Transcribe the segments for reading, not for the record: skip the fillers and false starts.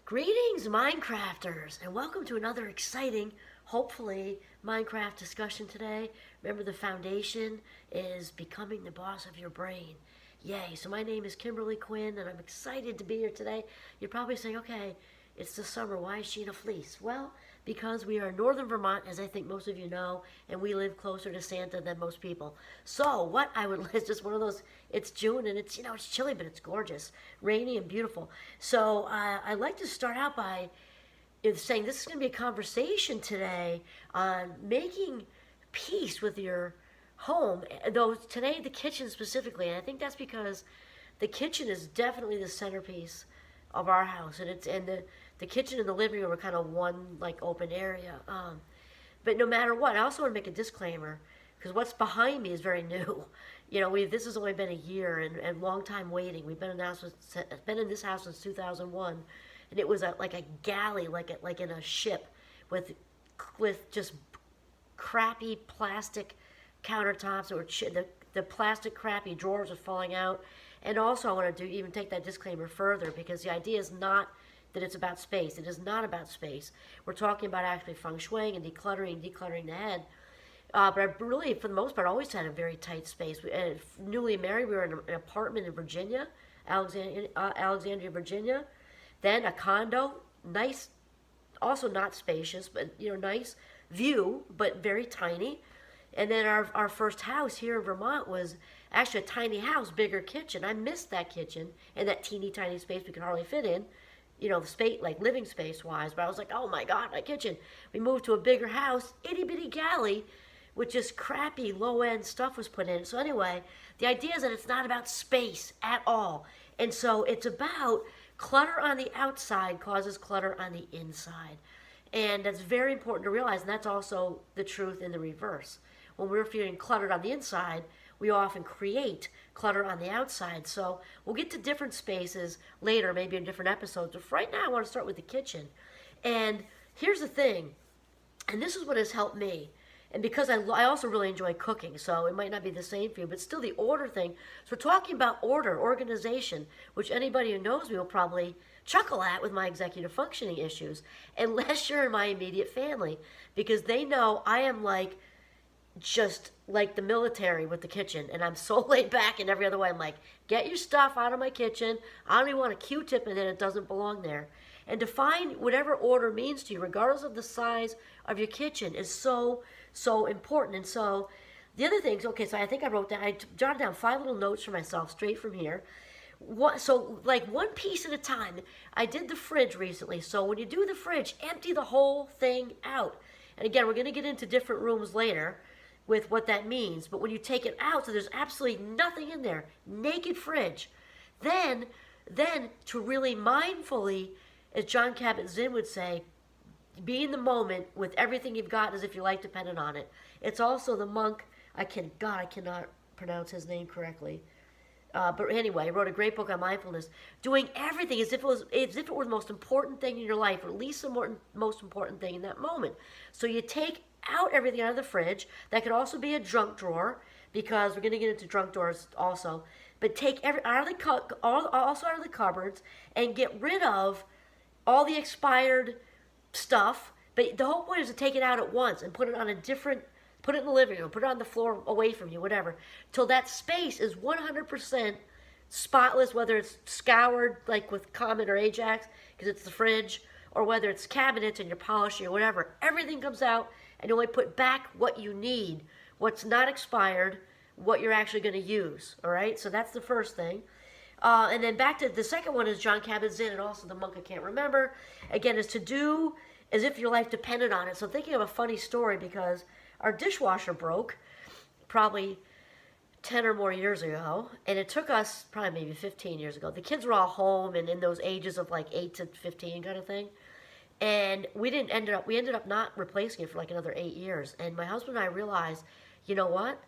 Greetings, Minecrafters, and welcome to another exciting, hopefully, Minecraft discussion today. Remember, the foundation is becoming the boss of your brain. Yay. So my name is Kimberly Quinn, and I'm excited to be here today. You're probably saying, okay, it's the summer. Why is she in a fleece? Well, because we are in northern Vermont, as I think most of you know, and we live closer to Santa than most people. So what I would, it's just one of those, it's June and it's chilly, but it's gorgeous, rainy and beautiful. So I'd like to start out by saying this is going to be a conversation today on making peace with your home, though today the kitchen specifically, and I think that's because the kitchen is definitely the centerpiece of our house, and the kitchen and the living room are kind of one like open area. But no matter what, I also want to make a disclaimer because what's behind me is very new. This has only been a year and long time waiting. We've been in this house since 2001, and it was like a galley, like in a ship, with just crappy plastic countertops, or the plastic crappy drawers are falling out. And also, I want to even take that disclaimer further because the idea is not that it's about space. It is not about space. We're talking about actually feng shuiing and decluttering the head. But I really, for the most part, always had a very tight space. Newly married, we were in an apartment in Virginia, Alexandria, Virginia. Then a condo, nice, also not spacious, but nice view, but very tiny. And then our first house here in Vermont was actually a tiny house, bigger kitchen. I missed that kitchen and that teeny tiny space we could hardly fit in, the space, like living space wise. But I was like, oh my God, my kitchen. We moved to a bigger house, itty bitty galley, with just crappy low end stuff was put in. So anyway, the idea is that it's not about space at all. And so it's about clutter on the outside causes clutter on the inside. And that's very important to realize, and that's also the truth in the reverse. When we're feeling cluttered on the inside, we often create clutter on the outside. So we'll get to different spaces later, maybe in different episodes. But for right now, I want to start with the kitchen. And here's the thing, and this is what has helped me. And because I also really enjoy cooking, so it might not be the same for you, but still the order thing. So we're talking about order, organization, which anybody who knows me will probably chuckle at with my executive functioning issues, unless you're in my immediate family, because they know I am just like the military with the kitchen, and I'm so laid back in every other way. I'm like, get your stuff out of my kitchen. I don't even want a Q-tip in it. It doesn't belong there. And to find whatever order means to you, regardless of the size of your kitchen, is so important. And so the other things, okay, so I think I jotted down 5 little notes for myself straight from here. So like one piece at a time. I did the fridge recently. So when you do the fridge, empty the whole thing out. And again, we're going to get into different rooms later with what that means. But when you take it out, so there's absolutely nothing in there, naked fridge, then to really mindfully, as Jon Kabat-Zinn would say, be in the moment with everything you've got as if your life depended on it. It's also the monk, I cannot pronounce his name correctly. But anyway, he wrote a great book on mindfulness, doing everything as if it were the most important thing in your life, or at least the most important thing in that moment. So you take out everything out of the fridge. That could also be a junk drawer, because we're going to get into junk drawers also. But take also out of the cupboards, and get rid of all the expired stuff. But the whole point is to take it out at once and put it in the living room, put it on the floor away from you, whatever, till that space is 100% spotless, whether it's scoured like with Comet or Ajax because it's the fridge, or whether it's cabinets and you're polishing or whatever. Everything comes out, and you only put back what you need, what's not expired, what you're actually going to use. All right, so that's the first thing. And then back to the second one is Jon Kabat-Zinn, and also the monk I can't remember. Again, is to do as if your life depended on it. So thinking of a funny story, because our dishwasher broke probably 10 or more years ago, and it took us probably maybe 15 years ago. The kids were all home and in those ages of like 8 to 15 kind of thing. And we ended up not replacing it for like another 8 years. And my husband and I realized, you know what?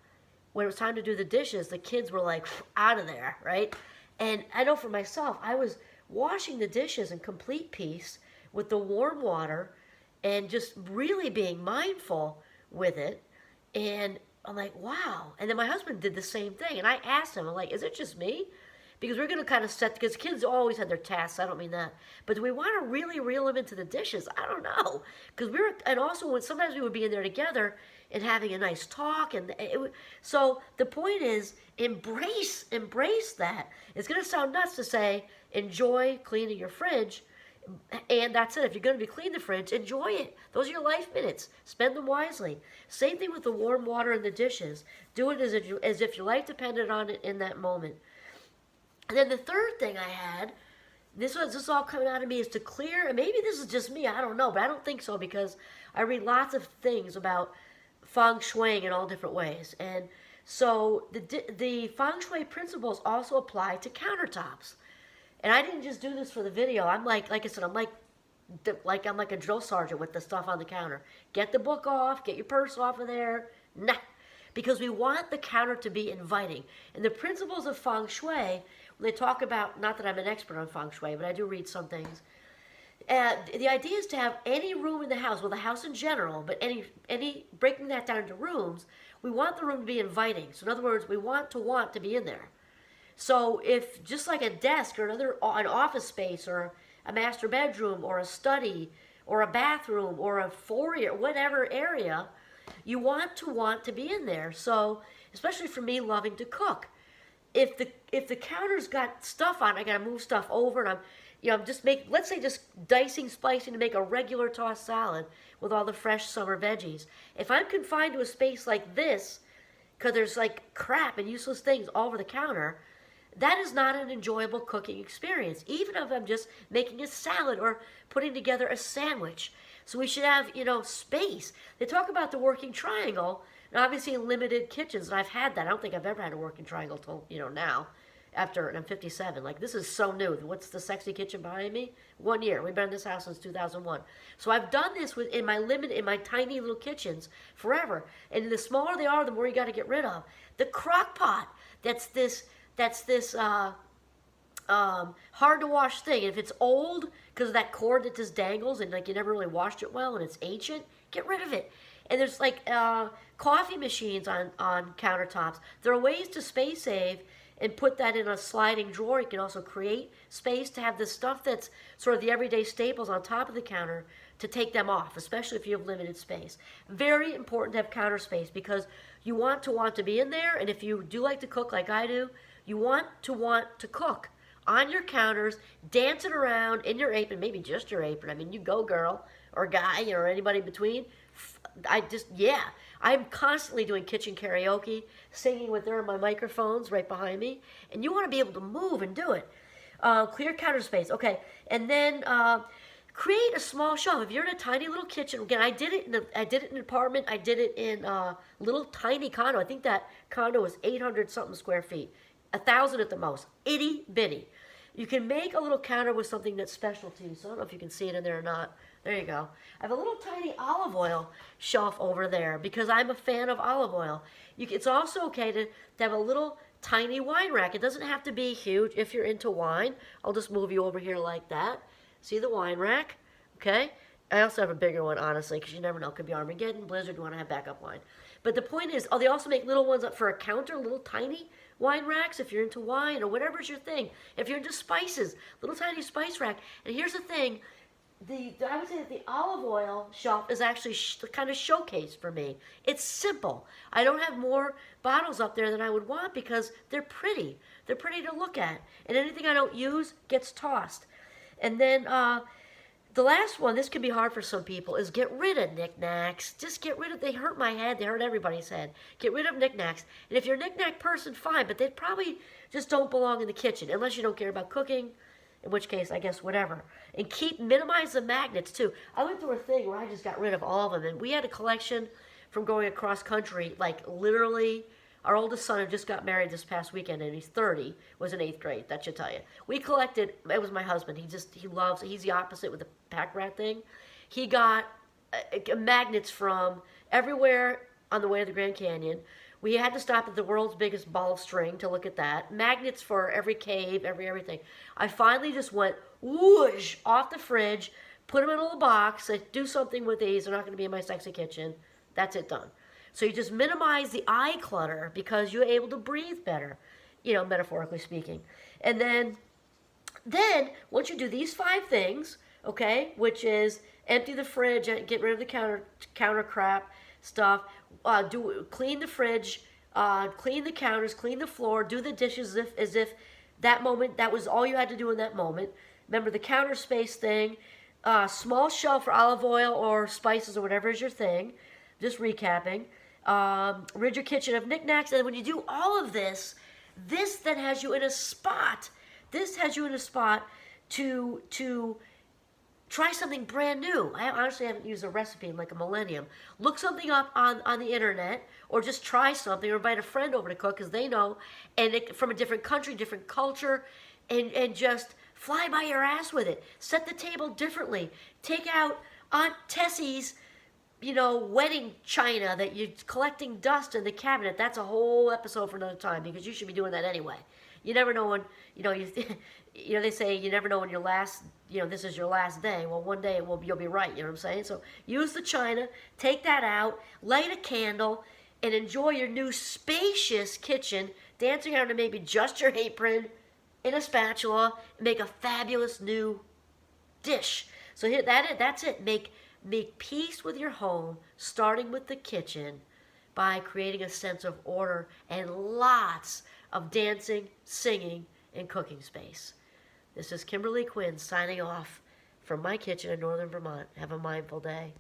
When it was time to do the dishes, the kids were like out of there, right? And I know for myself, I was washing the dishes in complete peace with the warm water and just really being mindful with it. And I'm like, wow. And then my husband did the same thing. And I asked him, I'm like, is it just me? because we're going to kind of set, because kids always had their tasks, I don't mean that, but do we want to really reel them into the dishes? I don't know, because and also when sometimes we would be in there together and having a nice talk, and so the point is, embrace that. It's going to sound nuts to say enjoy cleaning your fridge, and that's it. If you're going to be cleaning the fridge, enjoy it. Those are your life minutes. Spend them wisely. Same thing with the warm water in the dishes. Do it as if your life depended on it in that moment. And then the third thing I had, this is all coming out of me, is to clear, and maybe this is just me, I don't know, but I don't think so, because I read lots of things about feng shui in all different ways. And so the feng shui principles also apply to countertops. And I didn't just do this for the video. I'm like I said, I'm like a drill sergeant with the stuff on the counter. Get the book off, get your purse off of there. Nah. Because we want the counter to be inviting. And the principles of feng shui, when they talk about, not that I'm an expert on feng shui, but I do read some things. The idea is to have any room in the house, well, the house in general, but any breaking that down into rooms, we want the room to be inviting. So in other words, we want to be in there. So if just like a desk or an office space or a master bedroom or a study or a bathroom or a foyer, whatever area, you want to be in there. So especially for me loving to cook, if the counter's got stuff on, I got to move stuff over, and I'm just let's say just dicing, splicing to make a regular tossed salad with all the fresh summer veggies. If I'm confined to a space like this, because there's like crap and useless things all over the counter, that is not an enjoyable cooking experience, even if I'm just making a salad or putting together a sandwich. So we should have, space. They talk about the working triangle, and obviously in limited kitchens, and I've had that. I don't think I've ever had a working triangle till, now, and I'm 57. Like, this is so new. What's the sexy kitchen behind me? 1 year. We've been in this house since 2001. So I've done this in my tiny little kitchens forever. And the smaller they are, the more you got to get rid of. The crock pot, that's this hard to wash thing. And if it's old because of that cord that just dangles and like you never really washed it well and it's ancient, get rid of it. And there's like coffee machines on countertops. There are ways to space save and put that in a sliding drawer. You can also create space to have the stuff that's sort of the everyday staples on top of the counter to take them off, especially if you have limited space. Very important to have counter space because you want to be in there, and if you do like to cook like I do, you want to cook on your counters, dancing around in your apron, maybe just your apron. I mean, you go, girl, or guy, or anybody in between. I'm constantly doing kitchen karaoke, singing with my microphones right behind me, and you want to be able to move and do it. Clear counter space, okay, and then create a small shelf. If you're in a tiny little kitchen, again, I did it in an apartment. I did it in a little tiny condo. I think that condo was 800 something square feet, 1,000 at the most, itty bitty. You can make a little counter with something that's special to you. So I don't know if you can see it in there or not. There you go. I have a little tiny olive oil shelf over there because I'm a fan of olive oil. It's also okay to have a little tiny wine rack. It doesn't have to be huge if you're into wine. I'll just move you over here like that. See the wine rack? Okay? I also have a bigger one, honestly, because you never know. It could be Armageddon, Blizzard, you want to have backup wine. But the point is, they also make little ones up for a counter, little tiny wine racks if you're into wine or whatever's your thing. If you're into spices, little tiny spice rack. And here's the thing. I would say that the olive oil shelf is actually kind of showcase for me. It's simple. I don't have more bottles up there than I would want because they're pretty. They're pretty to look at. And anything I don't use gets tossed. And then the last one, this can be hard for some people, is get rid of knickknacks. Just get rid of, they hurt my head, they hurt everybody's head. Get rid of knickknacks. And if you're a knickknack person, fine, but they probably just don't belong in the kitchen, unless you don't care about cooking, in which case, I guess, whatever. And minimize the magnets, too. I went through a thing where I just got rid of all of them, and we had a collection from going across country, like literally. Our oldest son had just got married this past weekend, and he's 30, was in 8th grade, that should tell you. We collected, it was my husband, he's the opposite with the pack rat thing. He got magnets from everywhere on the way to the Grand Canyon. We had to stop at the world's biggest ball of string to look at that. Magnets for every cave, everything. I finally just went whoosh off the fridge, put them in a little box, said, do something with these, they're not going to be in my sexy kitchen. That's it, done. So you just minimize the eye clutter because you're able to breathe better. metaphorically speaking. And then once you do these 5 things, okay, which is empty the fridge, get rid of the counter crap stuff, clean the fridge, clean the counters, clean the floor, do the dishes as if that moment, that was all you had to do in that moment. Remember the counter space thing, small shelf for olive oil or spices or whatever is your thing. Just recapping. Rid your kitchen of knickknacks, and when you do all of this, this then has you in a spot. This has you in a spot to try something brand new. I honestly haven't used a recipe in like a millennium. Look something up on the internet, or just try something, or invite a friend over to cook because they know, and from a different country, different culture, and just fly by your ass with it. Set the table differently. Take out Aunt Tessie's wedding china that you're collecting dust in the cabinet. That's a whole episode for another time because you should be doing that anyway. You never know when, they say you never know when your last, this is your last day. Well, one day you'll be right, you know what I'm saying? So use the china, take that out, light a candle, and enjoy your new spacious kitchen, dancing around to maybe just your apron in a spatula, and make a fabulous new dish. So here, that's it. Make peace with your home, starting with the kitchen, by creating a sense of order and lots of dancing, singing, and cooking space. This is Kimberly Quinn signing off from my kitchen in northern Vermont. Have a mindful day.